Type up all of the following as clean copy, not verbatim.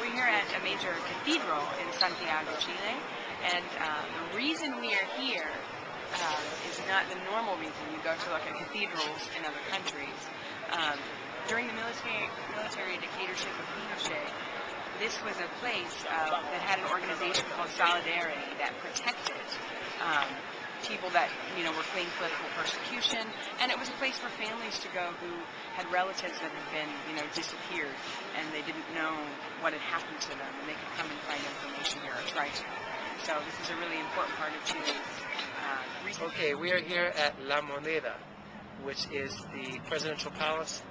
we're here at a major cathedral in Santiago, Chile, and the reason we are here is not the normal reason you go to look at cathedrals in other countries. During the military dictatorship of Pinochet, this was a place that had an organization called Solidarity that protected people that were fleeing political persecution, and it was a place for families to go who had relatives that had been disappeared, and they didn't know what had happened to them, and they could come and find information here or try to. So this is a really important part of Chile's research. Okay, we are here at La Moneda, which is the presidential palace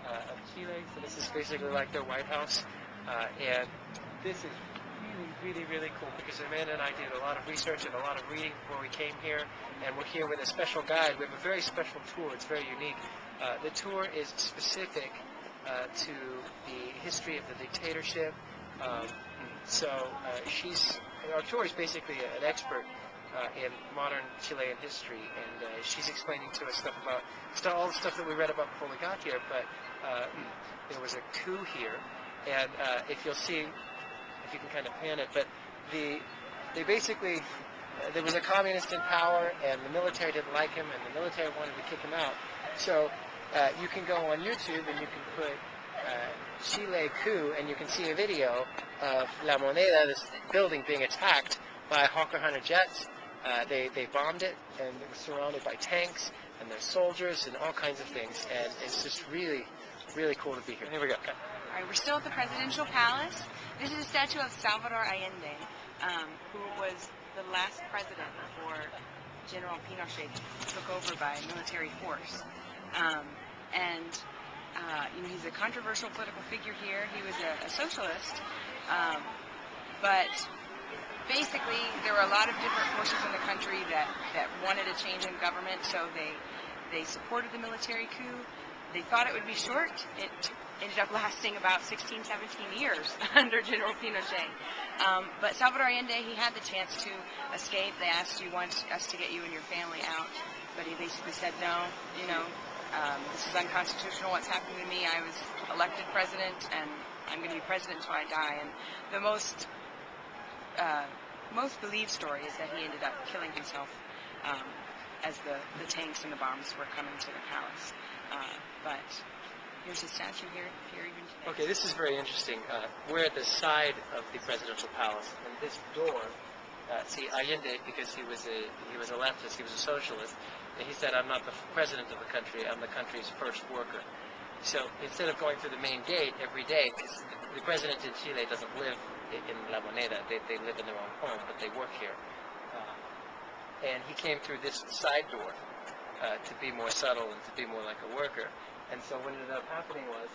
of Chile. So this is basically like their White House, and this is really cool because Amanda and I did a lot of research and a lot of reading before we came here, and we're here with a special guide. We have a very special tour. It's very unique. The tour is specific to the history of the dictatorship. Our tour is basically an expert in modern Chilean history, and she's explaining to us stuff about all the stuff that we read about before we got here. But there was a coup here, and if you'll see. You can kind of pan it, but they basically, there was a communist in power, and the military didn't like him, and the military wanted to kick him out. So you can go on YouTube and you can put Chile coup, and you can see a video of La Moneda, this building being attacked by Hawker Hunter jets. They bombed it, and it was surrounded by tanks, and there's soldiers and all kinds of things, and it's just really cool to be here. Here we go. Okay. All right, we're still at the presidential palace. This is a statue of Salvador Allende, who was the last president before General Pinochet took over by military force. He's a controversial political figure here. He was a socialist, but basically there were a lot of different forces in the country that wanted a change in government, so they supported the military coup. They thought it would be short. It ended up lasting about 16, 17 years under General Pinochet. But Salvador Allende, he had the chance to escape. They asked, "Do you want us to get you and your family out?" But he basically said, "No, this is unconstitutional. What's happening to me? I was elected president, and I'm going to be president until I die." And the most believed story is that he ended up killing himself as the tanks and the bombs were coming to the palace. But here's a statue here even today. Okay, this is very interesting. We're at the side of the presidential palace, and this door, see, Allende, because he was a leftist, he was a socialist, and he said, "I'm not the president of the country, I'm the country's first worker." So instead of going through the main gate every day, because the president in Chile doesn't live in La Moneda, they live in their own home, but they work here. And he came through this side door to be more subtle and to be more like a worker. And so what ended up happening was,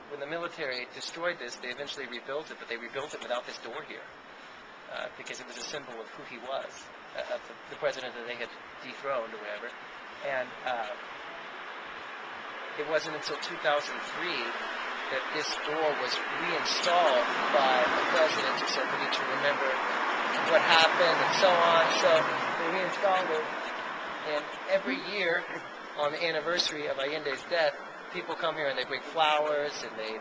when the military destroyed this, they eventually rebuilt it, but they rebuilt it without this door here, because it was a symbol of who he was, of the president that they had dethroned or whatever. And it wasn't until 2003 that this door was reinstalled by the president who said we need to remember what happened and so on. So they reinstalled it, and every year on the anniversary of Allende's death, people come here and they bring flowers and they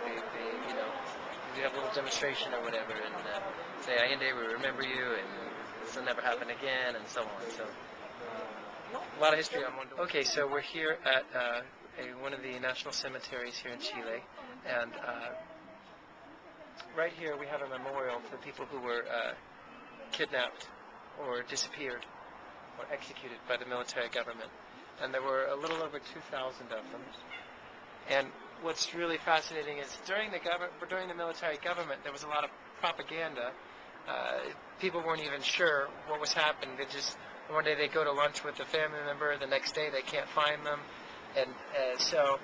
have a little demonstration or whatever and say, "Allende, we remember you, and this will never happen again," and so on. So a lot of history on one door. Okay, so we're here at one of the national cemeteries here in Chile, and right here we have a memorial for people who were kidnapped or disappeared or executed by the military government. And there were a little over 2,000 of them. And what's really fascinating is during the military government, there was a lot of propaganda. People weren't even sure what was happening. One day they go to lunch with a family member, the next day they can't find them. And so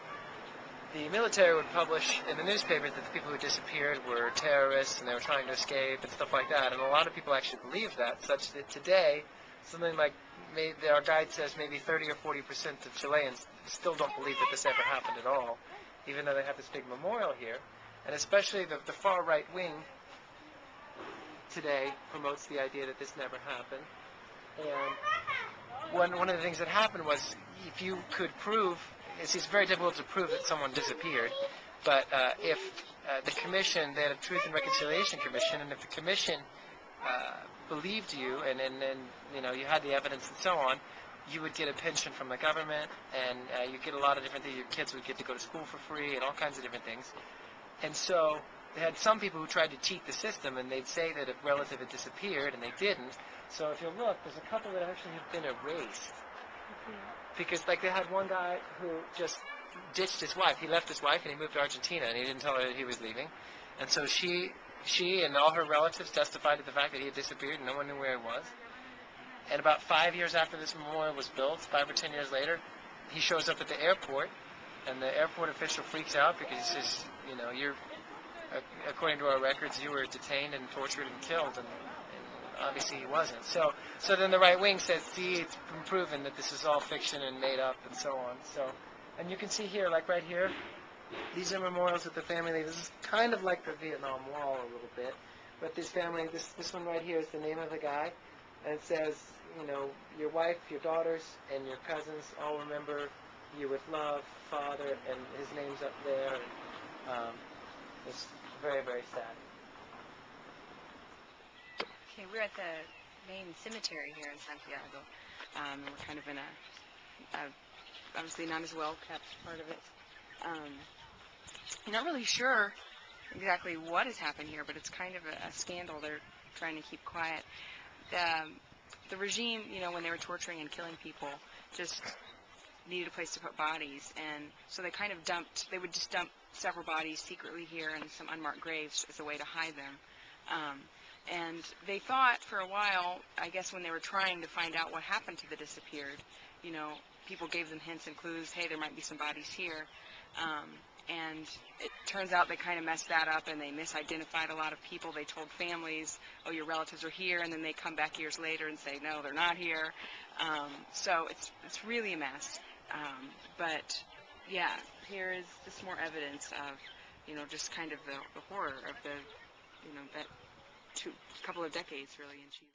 the military would publish in the newspaper that the people who disappeared were terrorists and they were trying to escape and stuff like that. And a lot of people actually believed that, such that today, something like our guide says maybe 30 or 40% of Chileans still don't believe that this ever happened at all, even though they have this big memorial here. And especially the far right wing today promotes the idea that this never happened. And one of the things that happened was, if you could prove, it's very difficult to prove that someone disappeared, but if the commission, they had a Truth and Reconciliation Commission, and if the commission believed you, and you had the evidence and so on, you would get a pension from the government, and you get a lot of different things. Your kids would get to go to school for free, and all kinds of different things. And so they had some people who tried to cheat the system, and they'd say that a relative had disappeared, and they didn't. So if you look, there's a couple that actually have been erased. Because, like, they had one guy who just ditched his wife. He left his wife, and he moved to Argentina, and he didn't tell her that he was leaving. And so she and all her relatives testified to the fact that he had disappeared, and no one knew where he was. And about 5 years after this memorial was built, 5 or 10 years later, he shows up at the airport, and the airport official freaks out because he says, you're, according to our records, you were detained and tortured and killed, and obviously he wasn't. So then the right wing says, see, it's been proven that this is all fiction and made up and so on. And you can see here, like right here, these are memorials that the family leaves. This is kind of like the Vietnam Wall a little bit, but this family, this one right here is the name of the guy, and it says, your wife, your daughters, and your cousins all remember you with love, Father, and his name's up there. And, it's very, very sad. Okay, we're at the main cemetery here in Santiago. We're kind of in a obviously not as well kept part of it. I'm not really sure exactly what has happened here, but it's kind of a scandal. They're trying to keep quiet. The regime, when they were torturing and killing people, just needed a place to put bodies, and so they kind of would just dump several bodies secretly here in some unmarked graves as a way to hide them. And they thought for a while, I guess when they were trying to find out what happened to the disappeared, people gave them hints and clues, hey, there might be some bodies here. And it turns out they kind of messed that up, and they misidentified a lot of people. They told families, oh, your relatives are here, and then they come back years later and say, no, they're not here. So it's really a mess. But, yeah, here is just more evidence of, just kind of the horror of that couple of decades, really, in Chile.